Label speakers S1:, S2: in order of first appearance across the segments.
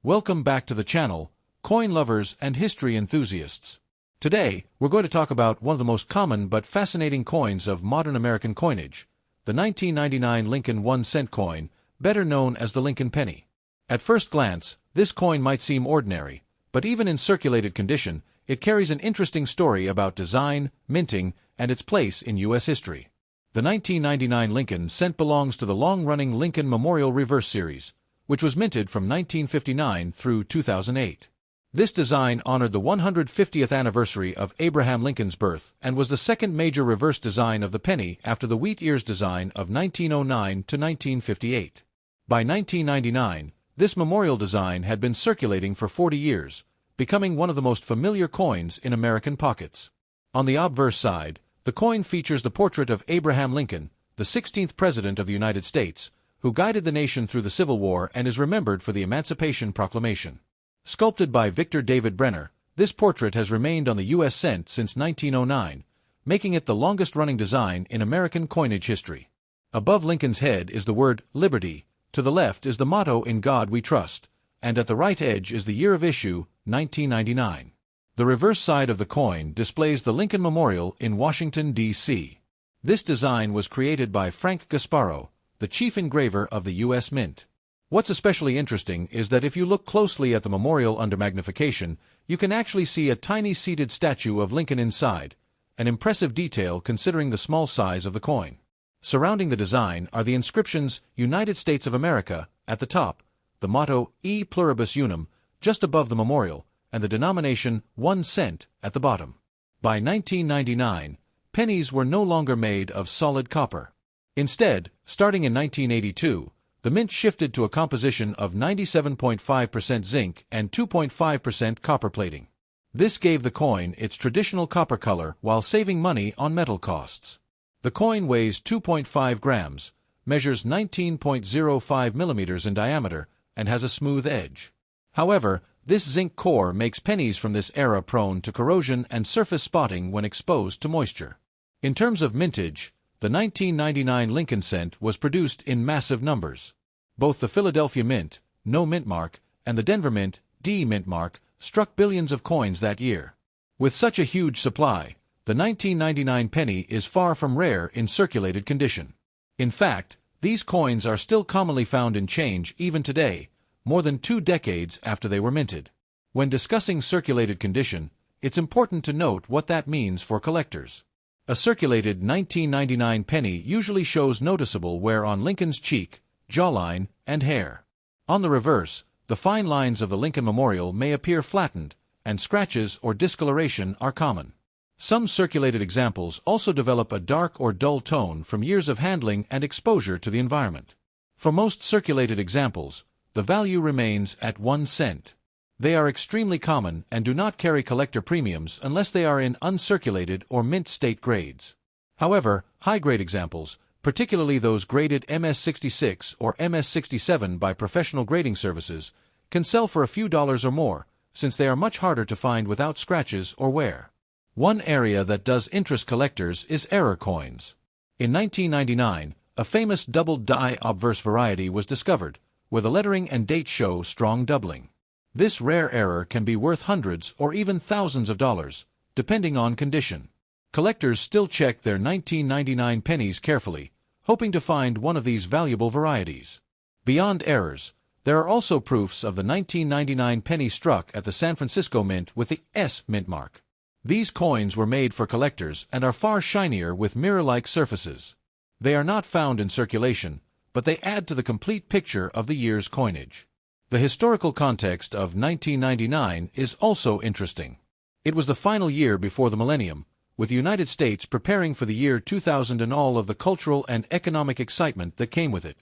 S1: Welcome back to the channel, coin lovers and history enthusiasts. Today, we're going to talk about one of the most common but fascinating coins of modern American coinage, the 1999 Lincoln 1-cent coin, better known as the Lincoln penny. At first glance, this coin might seem ordinary, but even in circulated condition, it carries an interesting story about design, minting, and its place in U.S. history. The 1999 Lincoln cent belongs to the long-running Lincoln Memorial Reverse Series, which was minted from 1959 through 2008. This design honored the 150th anniversary of Abraham Lincoln's birth and was the second major reverse design of the penny after the wheat ears design of 1909 to 1958. By 1999, this memorial design had been circulating for 40 years, becoming one of the most familiar coins in American pockets. On the obverse side, the coin features the portrait of Abraham Lincoln, the 16th President of the United States, who guided the nation through the Civil War and is remembered for the Emancipation Proclamation. Sculpted by Victor David Brenner, this portrait has remained on the U.S. cent since 1909, making it the longest-running design in American coinage history. Above Lincoln's head is the word Liberty, to the left is the motto In God We Trust, and at the right edge is the year of issue, 1999. The reverse side of the coin displays the Lincoln Memorial in Washington, D.C. This design was created by Frank Gasparo, the chief engraver of the U.S. Mint. What's especially interesting is that if you look closely at the memorial under magnification, you can actually see a tiny seated statue of Lincoln inside, an impressive detail considering the small size of the coin. Surrounding the design are the inscriptions United States of America at the top, the motto E Pluribus Unum just above the memorial, and the denomination 1 cent at the bottom. By 1999, pennies were no longer made of solid copper. Instead, starting in 1982, the mint shifted to a composition of 97.5% zinc and 2.5% copper plating. This gave the coin its traditional copper color while saving money on metal costs. The coin weighs 2.5 grams, measures 19.05 millimeters in diameter, and has a smooth edge. However, this zinc core makes pennies from this era prone to corrosion and surface spotting when exposed to moisture. In terms of mintage, the 1999 Lincoln cent was produced in massive numbers. Both the Philadelphia Mint, no mint mark, and the Denver Mint, D mint mark, struck billions of coins that year. With such a huge supply, the 1999 penny is far from rare in circulated condition. In fact, these coins are still commonly found in change even today, more than 2 decades after they were minted. When discussing circulated condition, it's important to note what that means for collectors. A circulated 1999 penny usually shows noticeable wear on Lincoln's cheek, jawline, and hair. On the reverse, the fine lines of the Lincoln Memorial may appear flattened, and scratches or discoloration are common. Some circulated examples also develop a dark or dull tone from years of handling and exposure to the environment. For most circulated examples, the value remains at 1 cent. They are extremely common and do not carry collector premiums unless they are in uncirculated or mint state grades. However, high-grade examples, particularly those graded MS-66 or MS-67 by professional grading services, can sell for a few dollars or more, since they are much harder to find without scratches or wear. One area that does interest collectors is error coins. In 1999, a famous double-die obverse variety was discovered, where the lettering and date show strong doubling. This rare error can be worth hundreds or even thousands of dollars, depending on condition. Collectors still check their 1999 pennies carefully, hoping to find one of these valuable varieties. Beyond errors, there are also proofs of the 1999 penny struck at the San Francisco Mint with the S mint mark. These coins were made for collectors and are far shinier with mirror-like surfaces. They are not found in circulation, but they add to the complete picture of the year's coinage. The historical context of 1999 is also interesting. It was the final year before the millennium, with the United States preparing for the year 2000 and all of the cultural and economic excitement that came with it.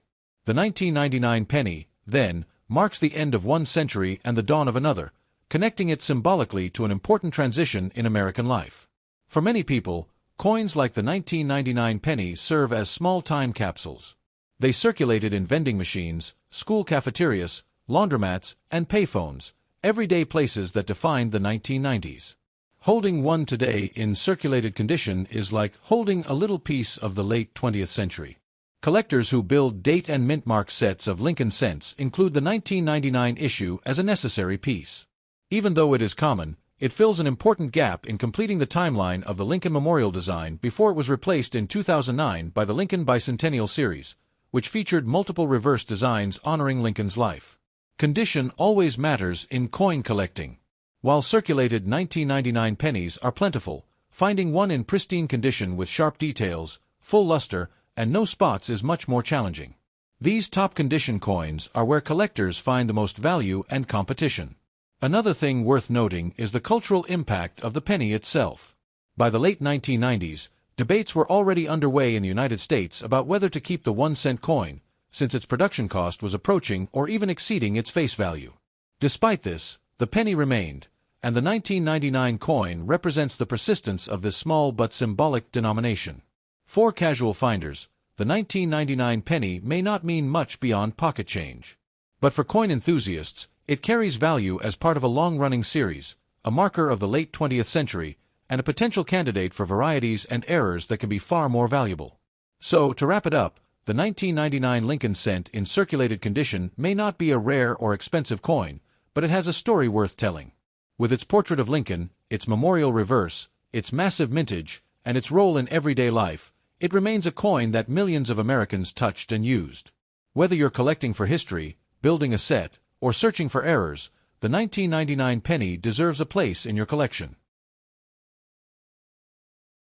S1: The 1999 penny, then, marks the end of one century and the dawn of another, connecting it symbolically to an important transition in American life. For many people, coins like the 1999 penny serve as small time capsules. They circulated in vending machines, school cafeterias, laundromats, and payphones, everyday places that defined the 1990s. Holding one today in circulated condition is like holding a little piece of the late 20th century. Collectors who build date and mint mark sets of Lincoln cents include the 1999 issue as a necessary piece. Even though it is common, it fills an important gap in completing the timeline of the Lincoln Memorial design before it was replaced in 2009 by the Lincoln Bicentennial Series, which featured multiple reverse designs honoring Lincoln's life. Condition always matters in coin collecting. While circulated 1999 pennies are plentiful, finding one in pristine condition with sharp details, full luster, and no spots is much more challenging. These top-condition coins are where collectors find the most value and competition. Another thing worth noting is the cultural impact of the penny itself. By the late 1990s, debates were already underway in the United States about whether to keep the 1-cent coin, since its production cost was approaching or even exceeding its face value. Despite this, the penny remained, and the 1999 coin represents the persistence of this small but symbolic denomination. For casual finders, the 1999 penny may not mean much beyond pocket change. But for coin enthusiasts, it carries value as part of a long-running series, a marker of the late 20th century, and a potential candidate for varieties and errors that can be far more valuable. So, to wrap it up, the 1999 Lincoln cent in circulated condition may not be a rare or expensive coin, but it has a story worth telling. With its portrait of Lincoln, its memorial reverse, its massive mintage, and its role in everyday life, it remains a coin that millions of Americans touched and used. Whether you're collecting for history, building a set, or searching for errors, the 1999 penny deserves a place in your collection.